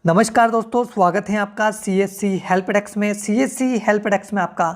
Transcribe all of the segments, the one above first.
नमस्कार दोस्तों, स्वागत है आपका CSC हेल्प डेस्क में। CSC हेल्प डेस्क में आपका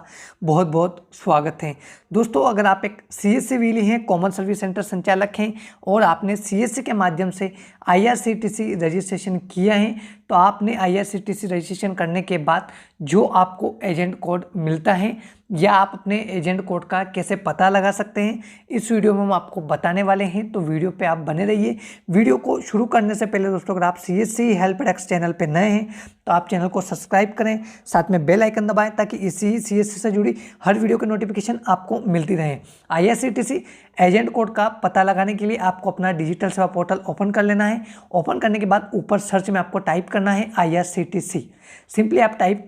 बहुत बहुत स्वागत है। दोस्तों, अगर आप एक CSC व्हीली हैं, कॉमन सर्विस सेंटर संचालक हैं और आपने CSC के माध्यम से IRCTC रजिस्ट्रेशन किया है, तो आपने IRCTC रजिस्ट्रेशन करने के बाद जो आपको एजेंट कोड मिलता है या आप अपने एजेंट कोड का कैसे पता लगा सकते हैं, इस वीडियो में हम आपको बताने वाले हैं। तो वीडियो पे आप बने रहिए। वीडियो को शुरू करने से पहले दोस्तों, अगर आप CSC हेल्प डेस्क चैनल पे नए हैं तो आप चैनल को सब्सक्राइब करें, साथ में बेल आइकन दबाएं ताकि इसी CSC से जुड़ी हर वीडियो की नोटिफिकेशन आपको मिलती रहे। IRCTC एजेंट कोड का पता लगाने के लिए आपको अपना डिजिटल सेवा पोर्टल ओपन कर लेना है। ओपन करने के बाद ऊपर सर्च में आपको टाइप करना है IRCTC। सिंपली आप टाइप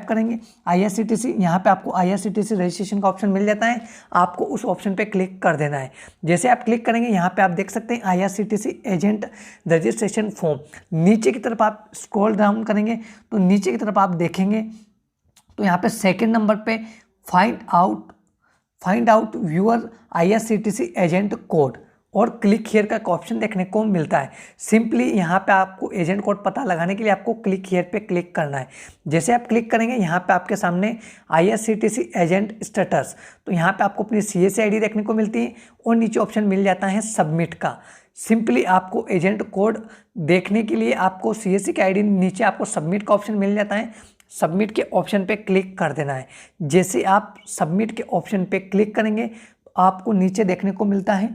करेंगे IRCTC। यहाँ पे आपको IRCTC रजिस्ट्रेशन का ऑप्शन मिल जाता है। आपको उस ऑप्शन पे क्लिक कर देना है। जैसे आप क्लिक करेंगे, यहाँ पे आप देख सकते हैं IRCTC एजेंट रजिस्ट्रेशन फॉर्म। नीचे की तरफ आप स्क्रॉल डाउन करेंगे तो नीचे की तरफ आप देखेंगे तो यहाँ पे सेकंड नंबर पे find out viewer IRCTC agent code और क्लिक हियर का ऑप्शन देखने को मिलता है। सिंपली यहाँ पे आपको एजेंट कोड पता लगाने के लिए आपको क्लिक हियर पे क्लिक करना है। जैसे आप क्लिक करेंगे, यहाँ पे आपके सामने IRCTC एजेंट स्टेटस, तो यहाँ पे आपको अपनी CSC ID देखने को मिलती है और नीचे ऑप्शन मिल जाता है सबमिट का। सिंपली आपको एजेंट कोड देखने के लिए आपको CSC की ID नीचे आपको सबमिट का ऑप्शन मिल जाता है। सबमिट के ऑप्शन पे क्लिक कर देना है। जैसे आप सबमिट के ऑप्शन पे क्लिक करेंगे तो आपको नीचे देखने को मिलता है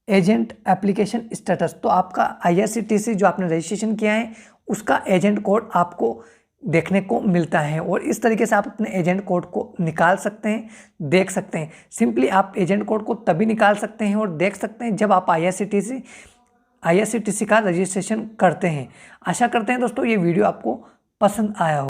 एजेंट एप्लीकेशन स्टेटस। तो आपका IRCTC जो आपने रजिस्ट्रेशन किया है उसका एजेंट कोड आपको देखने को मिलता है और इस तरीके से आप अपने एजेंट कोड को निकाल सकते हैं, देख सकते हैं। सिंपली आप एजेंट कोड को तभी निकाल सकते हैं और देख सकते हैं जब आप IRCTC का रजिस्ट्रेशन करते हैं। आशा करते हैं दोस्तों ये वीडियो आपको पसंद आया हो।